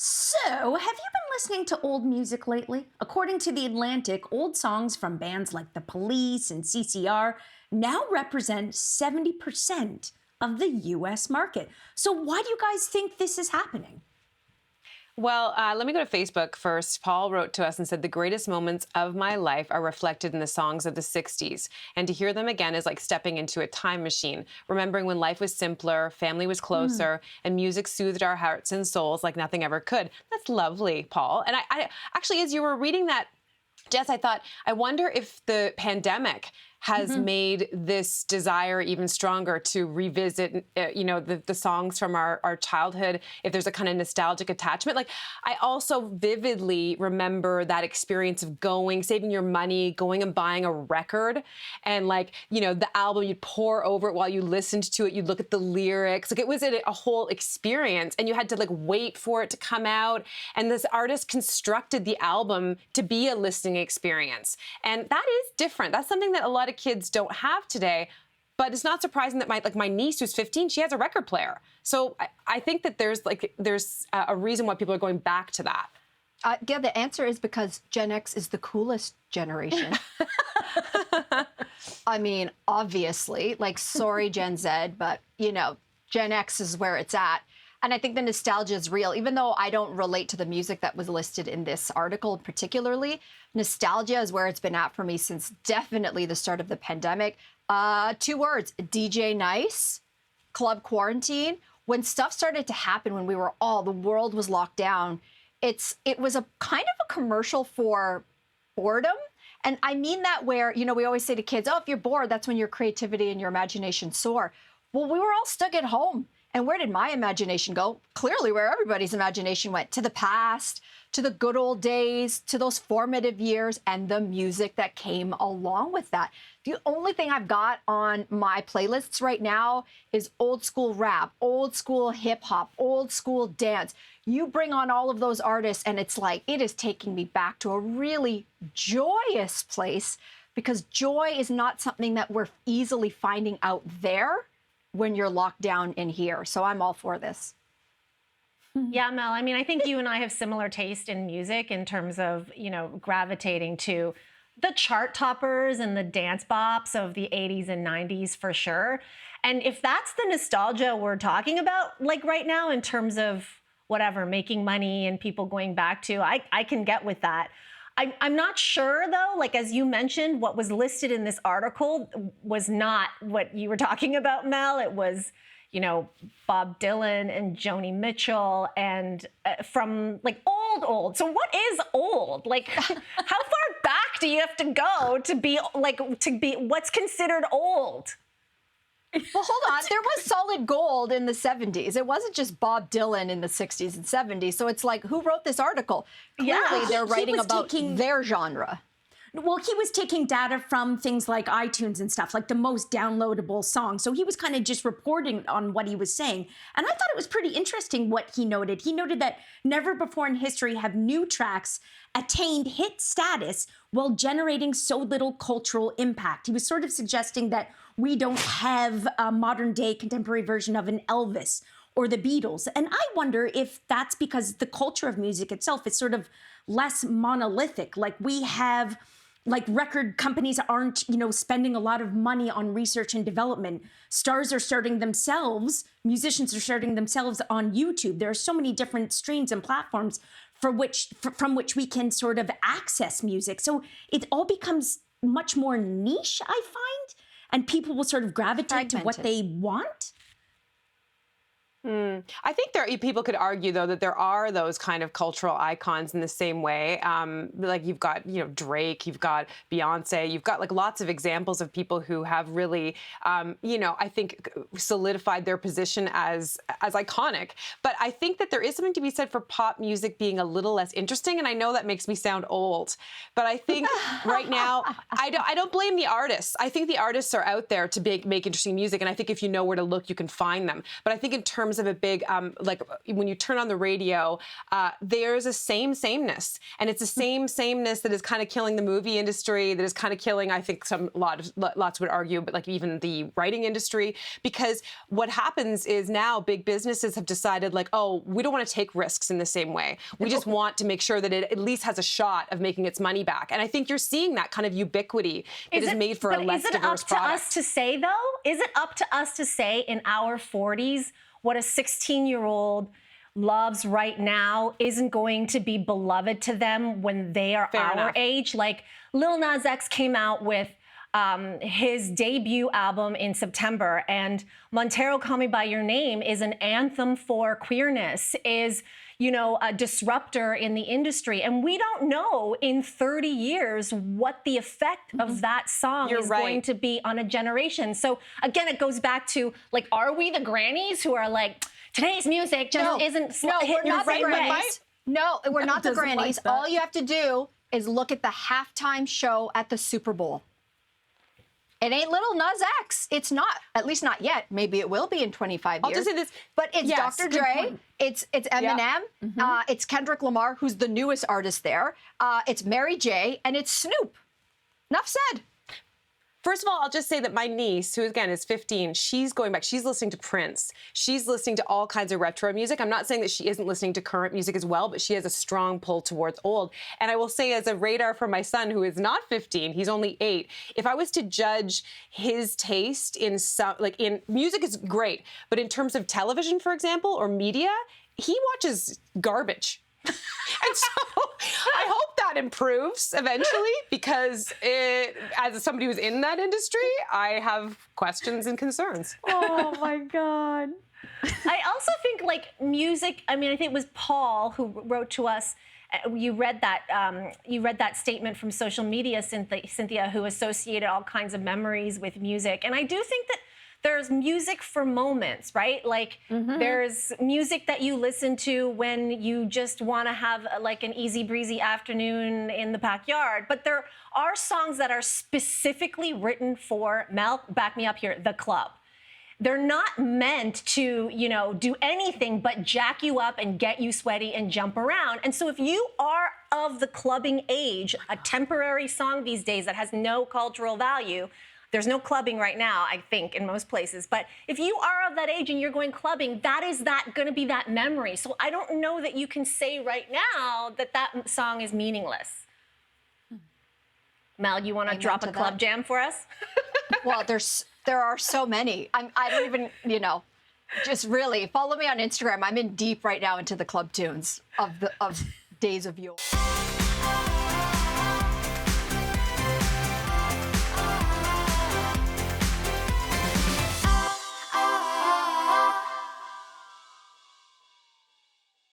So, have you been listening to old music lately? According to The Atlantic, old songs from bands like The Police and CCR now represent 70% of the US market. So, why do you guys think this is happening? Well, let me go to Facebook first. Paul wrote to us and said, the greatest moments of my life are reflected in the songs of the 60s. And to hear them again is like stepping into a time machine, remembering when life was simpler, family was closer, and music soothed our hearts and souls like nothing ever could. That's lovely, Paul. And I actually, as you were reading that, Jess, I thought, I wonder if the pandemic has made this desire even stronger to revisit, the songs from our childhood, if there's a kind of nostalgic attachment. Like, I also vividly remember that experience of saving your money, going and buying a record, and the album, you'd pour over it while you listened to it, you'd look at the lyrics. Like, it was a whole experience, and you had to wait for it to come out. And this artist constructed the album to be a listening experience. And that is different. That's something that a lot of kids don't have today, but it's not surprising that my niece who's 15, she has a record player. So I think that there's a reason why people are going back to that. Yeah, the answer is because Gen X is the coolest generation. I mean, obviously, sorry, Gen Z, but, Gen X is where it's at. And I think the nostalgia is real, even though I don't relate to the music that was listed in this article particularly. Nostalgia is where it's been at for me since definitely the start of the pandemic. 2 words, DJ Nice, Club Quarantine. When stuff started to happen, when the world was locked down, it was a kind of a commercial for boredom. And I mean that where, we always say to kids, oh, if you're bored, that's when your creativity and your imagination soar. Well, we were all stuck at home. And where did my imagination go? Clearly where everybody's imagination went, to the past, to the good old days, to those formative years, and the music that came along with that. The only thing I've got on my playlists right now is old school rap, old school hip hop, old school dance. You bring on all of those artists, and it's like, it is taking me back to a really joyous place, because joy is not something that we're easily finding out there when you're locked down in here. So I'm all for this. Yeah, Mel, I mean, I think you and I have similar taste in music in terms of, gravitating to the chart toppers and the dance bops of the 80s and 90s for sure. And if that's the nostalgia we're talking about, right now, in terms of whatever, making money and people going back to, I can get with that. I'm not sure, though, as you mentioned, what was listed in this article was not what you were talking about, Mel. It was, Bob Dylan and Joni Mitchell and from old. So what is old? How far back do you have to go to be what's considered old? Well, hold on. There was solid gold in the 70s. It wasn't just Bob Dylan in the 60s and 70s. So it's who wrote this article? Clearly, they're writing about their genre. Well, he was taking data from things like iTunes and stuff, like the most downloadable songs. So he was kind of just reporting on what he was saying. And I thought it was pretty interesting what he noted. He noted that never before in history have new tracks attained hit status while generating so little cultural impact. He was sort of suggesting that we don't have a modern day contemporary version of an Elvis or the Beatles. And I wonder if that's because the culture of music itself is sort of less monolithic. We have record companies aren't, spending a lot of money on research and development. Stars are starting themselves. Musicians are starting themselves on YouTube. There are so many different streams and platforms from which we can sort of access music. So it all becomes much more niche, I find, and people will sort of gravitate to what they want. I think people could argue, though, that there are those kind of cultural icons in the same way. You've got, Drake, you've got Beyonce, you've got lots of examples of people who have really, I think solidified their position as iconic. But I think that there is something to be said for pop music being a little less interesting. And I know that makes me sound old, but I think right now, I don't blame the artists. I think the artists are out there to make interesting music. And I think if you know where to look, you can find them. But I think in terms terms of a big, like when you turn on the radio, there's a sameness. And it's a sameness that is kind of killing the movie industry, that is kind of killing, I think lots would argue, but like even the writing industry, because what happens is now big businesses have decided like, oh, we don't want to take risks in the same way. We just want to make sure that it at least has a shot of making its money back. And I think you're seeing that kind of ubiquity that is made for a less diverse product. Is it up to us to say, though? Is it up to us to say in our 40s what a 16-year-old loves right now isn't going to be beloved to them when they are our age? Like Lil Nas X came out with his debut album in September, and Montero Call Me By Your Name is an anthem for queerness, is, you know, a disruptor in the industry. And we don't know in 30 years what the effect of that song is going to be on a generation. So again, it goes back to like, are we the grannies who are like, today's music just isn't we're not the grannies. No, we're not the grannies. Like all you have to do is look at the halftime show at the Super Bowl. It ain't Lil Nas X. It's not, at least not yet. Maybe it will be in 25 years. I'll just say this. But it's Dr. Dre, it's Eminem, it's Kendrick Lamar, who's the newest artist there, it's Mary J, and it's Snoop. Enough said. First of all, I'll just say that my niece, who again is 15, she's going back. She's listening to Prince. She's listening to all kinds of retro music. I'm not saying that she isn't listening to current music as well, but she has a strong pull towards old. And I will say, as a radar for my son, who is not 15, he's only 8, if I was to judge his taste in some, like in music is great, but in terms of television, for example, or media, he watches garbage. And so I hope that improves eventually, because as somebody who's in that industry, I have questions and concerns. Oh my God. I also think like music, I mean, I think it was Paul who wrote to us. You read that statement from social media, Cynthia, who associated all kinds of memories with music. And I do think that there's music for moments, right? Like there's music that you listen to when you just want to have like an easy breezy afternoon in the backyard. But there are songs that are specifically written for, Mel, back me up here, the club. They're not meant to, you know, do anything but jack you up and get you sweaty and jump around. And so if you are of the clubbing age, a temporary song these days that has no cultural value, there's no clubbing right now, I think, in most places. But if you are of that age and you're going clubbing, that is going to be that memory. So I don't know that you can say right now that that song is meaningless. Mel, you want to drop a club jam for us? Well, there are so many. I don't even, you know, just really follow me on Instagram. I'm in deep right now into the club tunes of days of yore.